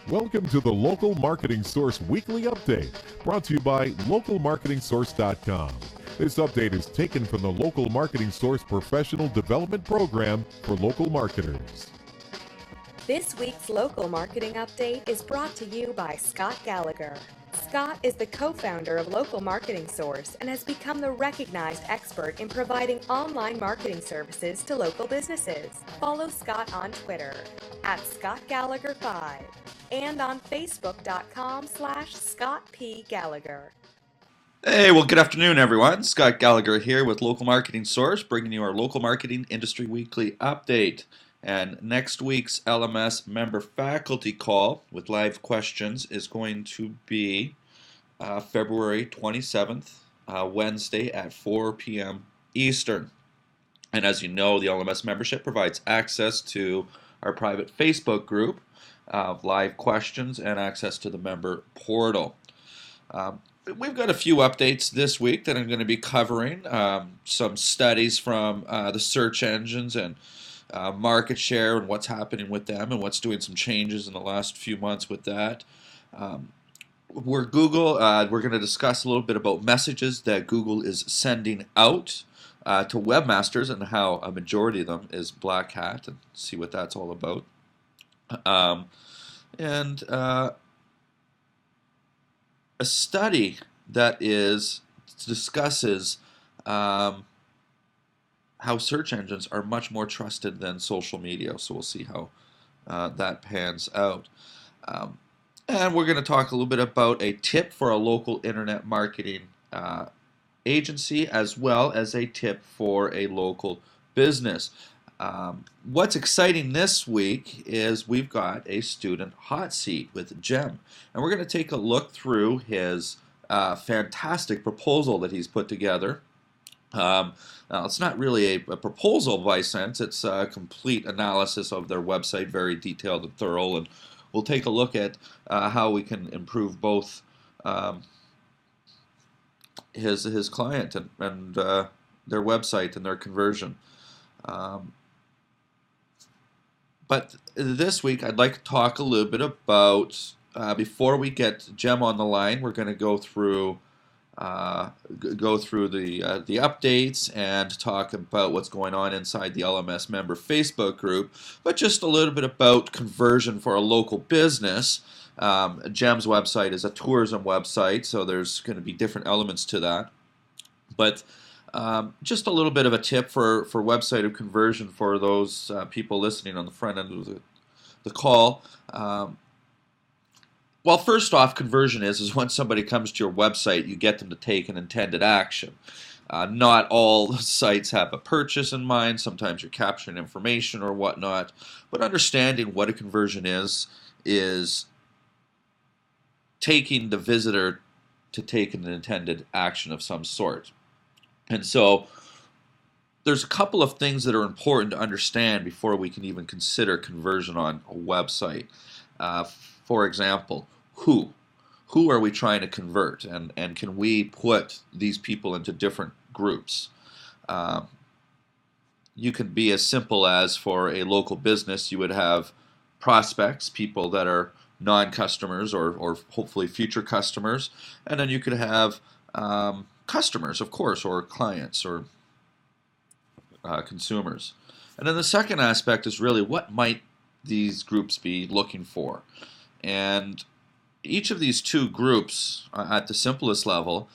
Welcome to the Local Marketing Source Weekly Update, brought to you by localmarketingsource.com. This update is taken from the Local Marketing Source Professional Development Program for local marketers. This week's Local Marketing Update is brought to you by Scott Gallagher. Scott is the co-founder of Local Marketing Source and has become the recognized expert in providing online marketing services to local businesses. Follow Scott on Twitter at ScottGallagher5 and on Facebook.com/Scott P. Gallagher. Hey, well, good afternoon, everyone. Scott Gallagher here with Local Marketing Source, bringing you our Local Marketing Industry Weekly Update. And next week's LMS member faculty call with live questions is going to be February 27th, Wednesday at 4 p.m. Eastern. And as you know, the LMS membership provides access to our private Facebook group of live questions and access to the member portal. We've got a few updates this week that I'm going to be covering. Some studies from the search engines and market share and what's happening with them and what's doing some changes in the last few months with that. We're going to discuss a little bit about messages that Google is sending out to webmasters and how a majority of them is black hat, and see what that's all about. And a study that discusses how search engines are much more trusted than social media. So we'll see how that pans out. And we're going to talk a little bit about a tip for a local internet marketing agency, as well as a tip for a local business. What's exciting this week is we've got a student hot seat with Jem, and we're going to take a look through his fantastic proposal that he's put together. Now, it's not really a proposal by sense, it's a complete analysis of their website, very detailed and thorough, and we'll take a look at how we can improve both his client and their website and their conversion. But this week, I'd like to talk a little bit about, before we get Jem on the line, we're going to go through the updates and talk about what's going on inside the LMS member Facebook group, but just a little bit about conversion for a local business. Jem's website is a tourism website, so there's going to be different elements to that. But just a little bit of a tip for website conversion for those people listening on the front end of the call. Well, first off, conversion is when somebody comes to your website, you get them to take an intended action. Not all sites have a purchase in mind. Sometimes you're capturing information or whatnot. But understanding what a conversion is taking the visitor to take an intended action of some sort. And so there's a couple of things that are important to understand before we can even consider conversion on a website. For example, who are we trying to convert, and can we put these people into different groups? You could be as simple as, for a local business, you would have prospects, people that are non-customers or hopefully future customers, and then you could have customers, of course, or clients or consumers. And then the second aspect is really, what might these groups be looking for? And each of these two groups, at the simplest level,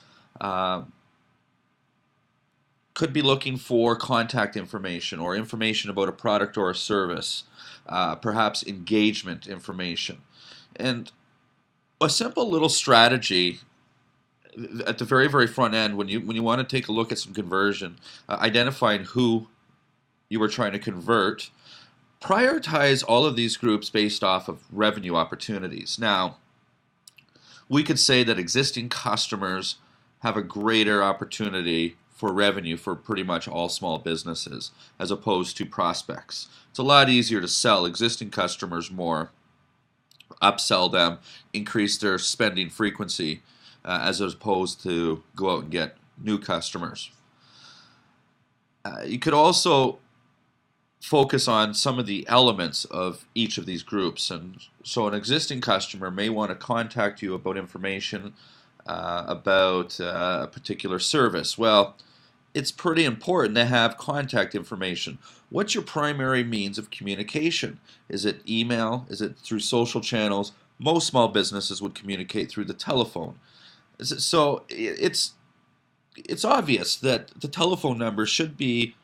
could be looking for contact information or information about a product or a service, perhaps engagement information. And a simple little strategy at the very, very front end, when you want to take a look at some conversion, identifying who you are trying to convert, prioritize all of these groups based off of revenue opportunities. Now, we could say that existing customers have a greater opportunity for revenue for pretty much all small businesses as opposed to prospects. It's a lot easier to sell existing customers more, upsell them, increase their spending frequency, as opposed to go out and get new customers. You could also focus on some of the elements of each of these groups. And so an existing customer may want to contact you about information about a particular service. Well, it's pretty important to have contact information. What's your primary means of communication? Is it email? Is it through social channels? Most small businesses would communicate through the telephone. So it's obvious that the telephone number should be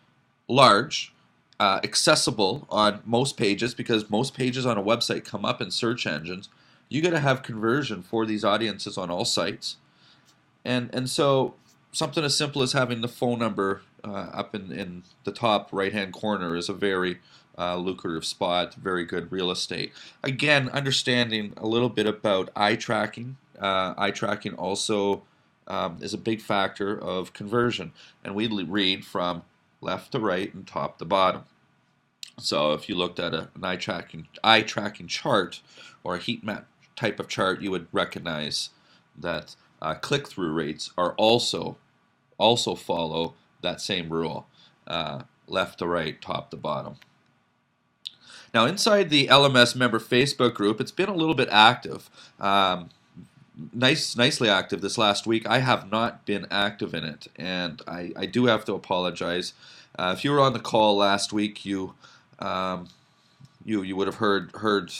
large, accessible on most pages, because most pages on a website come up in search engines. You got to have conversion for these audiences on all sites, and so something as simple as having the phone number up in the top right-hand corner is a very lucrative spot, very good real estate. Again, understanding a little bit about eye tracking. Eye tracking also is a big factor of conversion, and we read from left to right and top to bottom. So if you looked at an eye tracking chart or a heat map type of chart, you would recognize that click-through rates are also follow that same rule, left to right, top to bottom. Now inside the LMS member Facebook group, it's been a little bit active. Nicely active this last week. I have not been active in it, and I do have to apologize. If you were on the call last week, you would have heard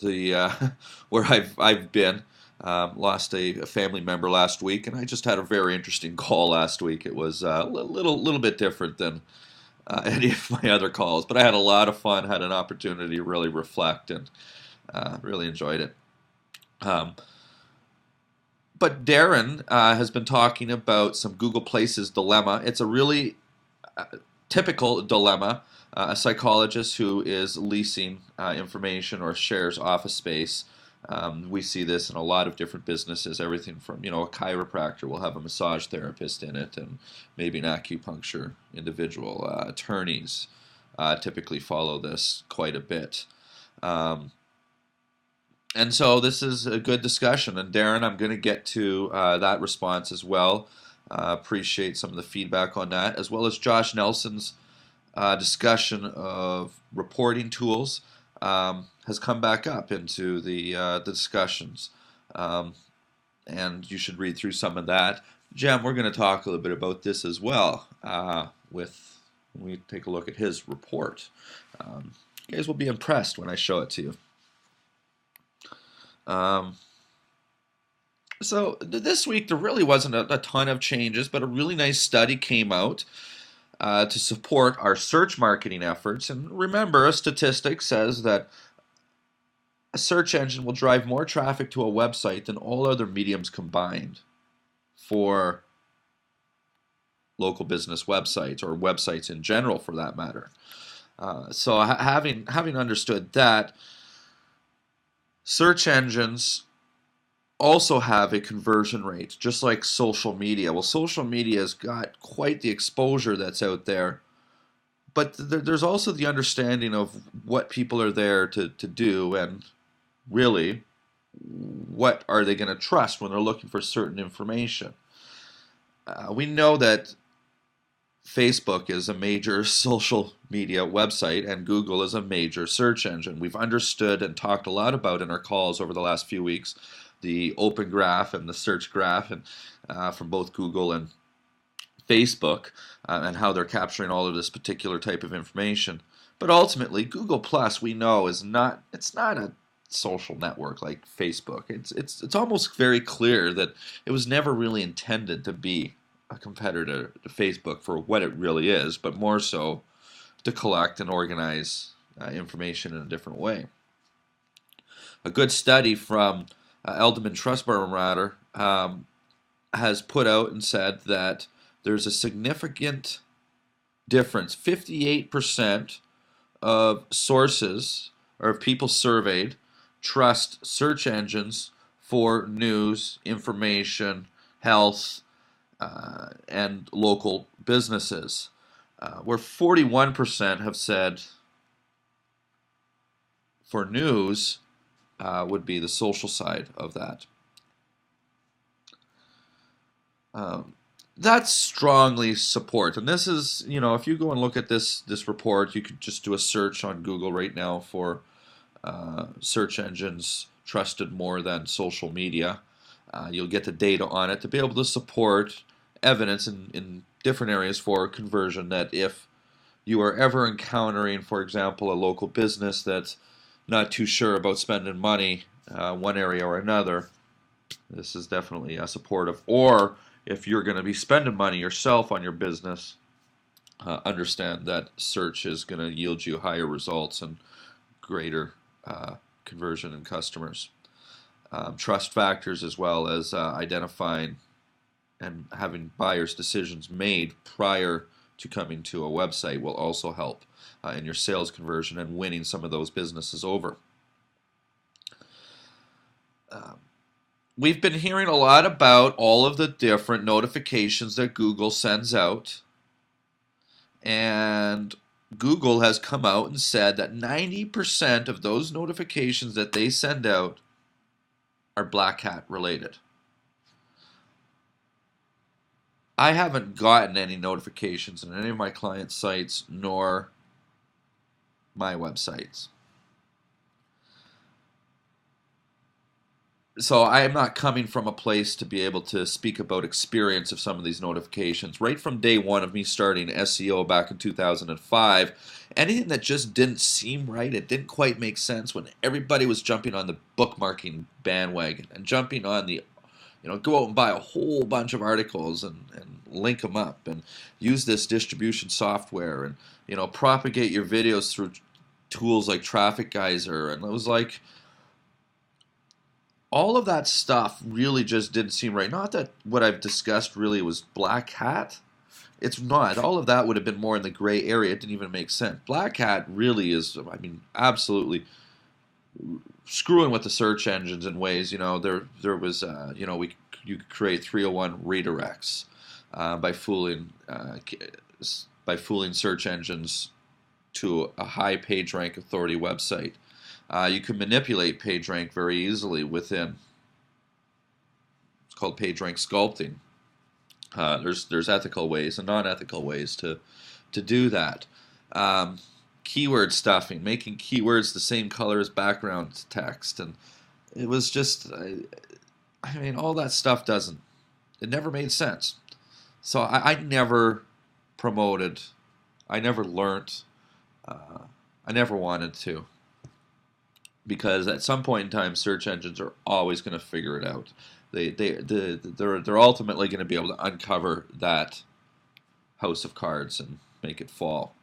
the where I've been. Lost a family member last week, and I just had a very interesting call last week. It was a little bit different than any of my other calls, but I had a lot of fun. Had an opportunity to really reflect, and really enjoyed it. But Darren has been talking about some Google Places dilemma. It's a really typical dilemma. A psychologist who is leasing information or shares office space. We see this in a lot of different businesses. Everything from, a chiropractor will have a massage therapist in it, and maybe an acupuncture individual. Attorneys typically follow this quite a bit. And so this is a good discussion. And Darren, I'm going to get to that response as well. Appreciate some of the feedback on that, as well as Josh Nelson's discussion of reporting tools has come back up into the discussions. And you should read through some of that. Jem, we're going to talk a little bit about this as well when we take a look at his report. You guys will be impressed when I show it to you. So this week there really wasn't a ton of changes, but a really nice study came out to support our search marketing efforts. And remember, a statistic says that a search engine will drive more traffic to a website than all other mediums combined for local business websites, or websites in general for that matter. So having understood that, search engines also have a conversion rate, just like social media. Well, social media has got quite the exposure that's out there, but there's also the understanding of what people are there to do, and really, what are they going to trust when they're looking for certain information. We know that Facebook is a major social media website, and Google is a major search engine. We've understood and talked a lot about in our calls over the last few weeks the open graph and the search graph, and from both Google and Facebook, and how they're capturing all of this particular type of information. But ultimately, Google Plus, we know, it's not a social network like Facebook. It's almost very clear that it was never really intended to be a competitor to Facebook for what it really is, but more so to collect and organize information in a different way. A good study from Edelman Trust Barometer has put out and said that there's a significant difference. 58% of sources, or of people surveyed, trust search engines for news, information, health, and local businesses, where 41% have said for news would be the social side of that. That's strongly support. And this is, if you go and look at this report, you could just do a search on Google right now for search engines trusted more than social media. You'll get the data on it to be able to support evidence in different areas for conversion, that if you are ever encountering, for example, a local business that's not too sure about spending money one area or another, this is definitely supportive. Or if you're going to be spending money yourself on your business, understand that search is going to yield you higher results and greater conversion in customers. Trust factors, as well as identifying and having buyers' decisions made prior to coming to a website, will also help in your sales conversion and winning some of those businesses over. We've been hearing a lot about all of the different notifications that Google sends out, and Google has come out and said that 90% of those notifications that they send out are black hat related. I haven't gotten any notifications on any of my client sites nor my websites. So I am not coming from a place to be able to speak about experience of some of these notifications. Right from day one of me starting SEO back in 2005, anything that just didn't seem right, it didn't quite make sense, when everybody was jumping on the bookmarking bandwagon and jumping on the, go out and buy a whole bunch of articles and link them up and use this distribution software and, propagate your videos through tools like Traffic Geyser. And it was like, all of that stuff really just didn't seem right. Not that what I've discussed really was black hat. It's not. All of that would have been more in the gray area. It didn't even make sense. Black hat really is, absolutely screwing with the search engines in ways. There was, you could create 301 redirects by fooling search engines to a high PageRank authority website. You can manipulate PageRank very easily within. It's called PageRank sculpting. There's ethical ways and non-ethical ways to do that. Keyword stuffing, making keywords the same color as background text, and it was just, all that stuff it never made sense. So I never promoted, I never learned, I never wanted to. Because at some point in time, search engines are always going to figure it out. They're ultimately going to be able to uncover that house of cards and make it fall.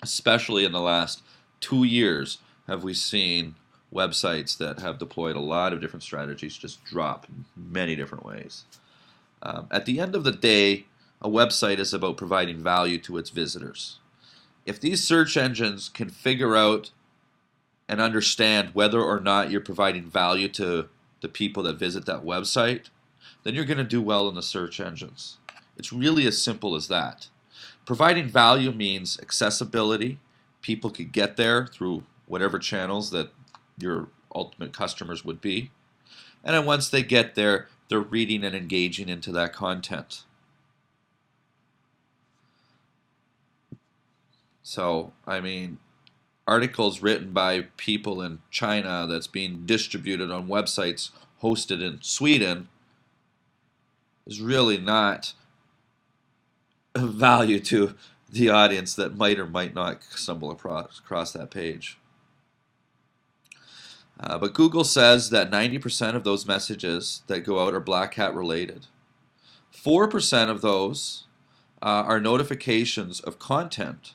Especially in the last 2 years, have we seen websites that have deployed a lot of different strategies just drop in many different ways. At the end of the day, a website is about providing value to its visitors. If these search engines can figure out and understand whether or not you're providing value to the people that visit that website, then you're going to do well in the search engines. It's really as simple as that. Providing value means accessibility. People could get there through whatever channels that your ultimate customers would be. And then once they get there, they're reading and engaging into that content. So, articles written by people in China that's being distributed on websites hosted in Sweden is really not of value to the audience that might or might not stumble across that page. But Google says that 90% of those messages that go out are black hat related. 4% of those are notifications of content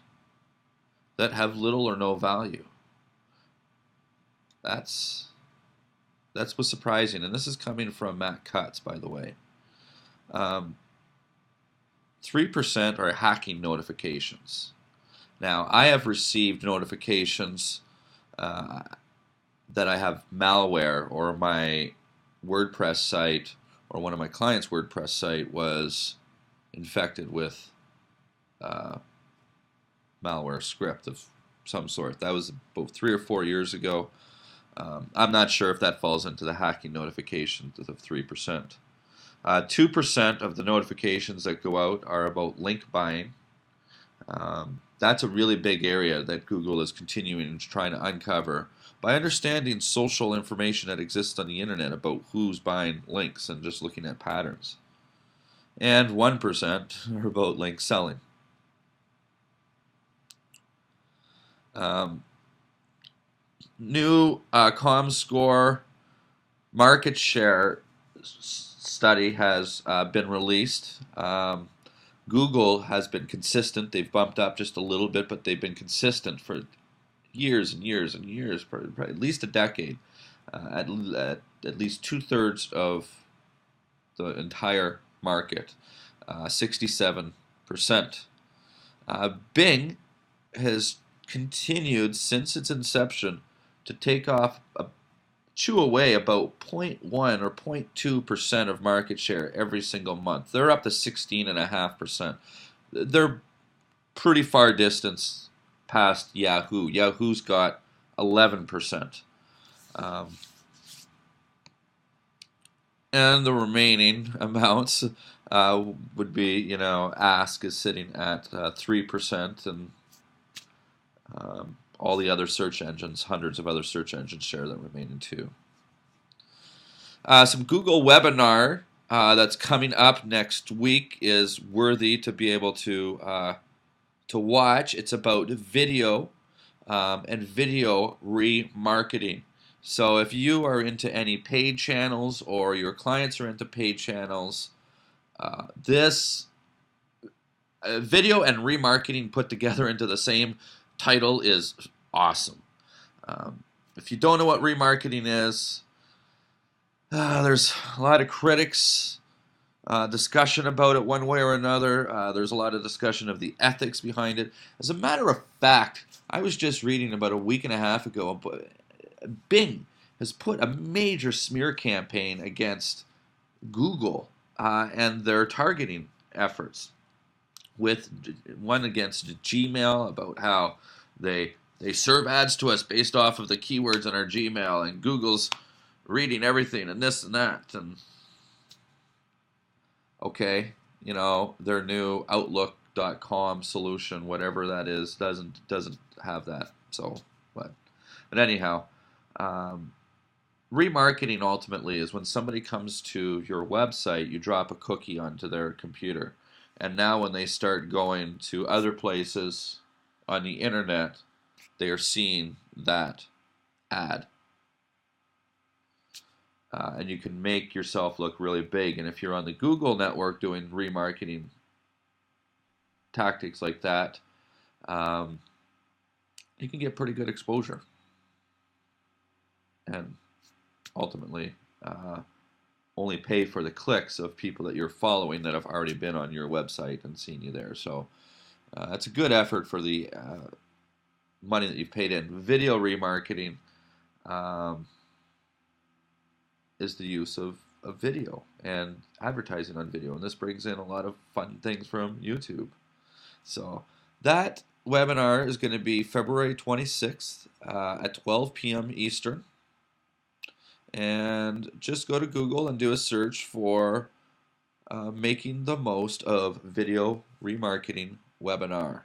that have little or no value. That's what's surprising, and this is coming from Matt Cutts, by the way. 3% are hacking notifications. Now, I have received notifications that I have malware, or my WordPress site or one of my clients' WordPress site was infected with malware script of some sort. That was about 3 or 4 years ago. I'm not sure if that falls into the hacking notifications of 3%. 2% of the notifications that go out are about link buying. That's a really big area that Google is continuing to try to uncover by understanding social information that exists on the internet about who's buying links and just looking at patterns. And 1% are about link selling. New comScore market share study has been released. Google has been consistent. They've bumped up just a little bit, but they've been consistent for years and years and years, for at least a decade. At least 2/3 of the entire market, 67%. Bing has continued since its inception to take off, chew away about 0.1 or 0.2% of market share every single month. They're up to 16.5%. They're pretty far distance past Yahoo. Yahoo's got 11%. And the remaining amounts would be, Ask is sitting at 3%, and all the other search engines, hundreds of other search engines, share the remaining 2. Some Google webinar that's coming up next week is worthy to be able to watch. It's about video and video remarketing. So if you are into any paid channels or your clients are into paid channels, this video and remarketing put together into the same title is awesome. If you don't know what remarketing is, there's a lot of critics, discussion about it one way or another. There's a lot of discussion of the ethics behind it. As a matter of fact, I was just reading about a week and a half ago, Bing has put a major smear campaign against Google and their targeting efforts, with one against Gmail about how they serve ads to us based off of the keywords in our Gmail, and Google's reading everything and this and that. And okay, their new Outlook.com solution, whatever that is, doesn't have that. So, but anyhow, remarketing ultimately is when somebody comes to your website, you drop a cookie onto their computer, and now when they start going to other places on the internet, they are seeing that ad. And you can make yourself look really big. And if you're on the Google network doing remarketing tactics like that, you can get pretty good exposure. And ultimately, only pay for the clicks of people that you're following that have already been on your website and seen you there. So it's a good effort for the money that you've paid in. Video remarketing is the use of video and advertising on video, and this brings in a lot of fun things from YouTube. So that webinar is going to be February 26th at 12 p.m. Eastern, and just go to Google and do a search for making the most of video remarketing webinar.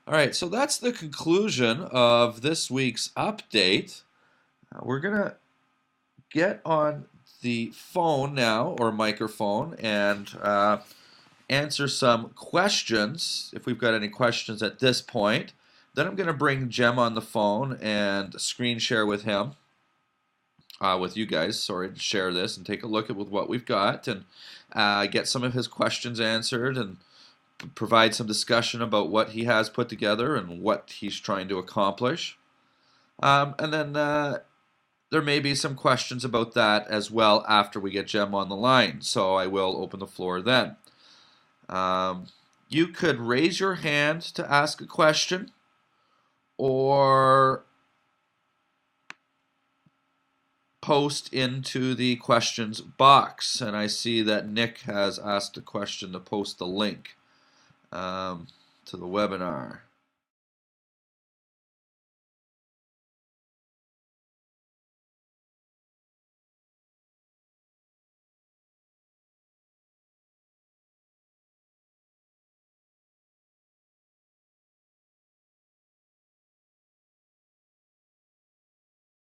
All right, so that's the conclusion of this week's update. We're going to get on the phone now, or microphone, and answer some questions, if we've got any questions at this point. Then I'm going to bring Jem on the phone and screen share with him, with you guys, to share this and take a look at what we've got, and get some of his questions answered, and provide some discussion about what he has put together and what he's trying to accomplish. And then there may be some questions about that as well after we get Jem on the line, so I will open the floor then. You could raise your hand to ask a question, or post into the questions box. And I see that Nick has asked a question to post the link to the webinar.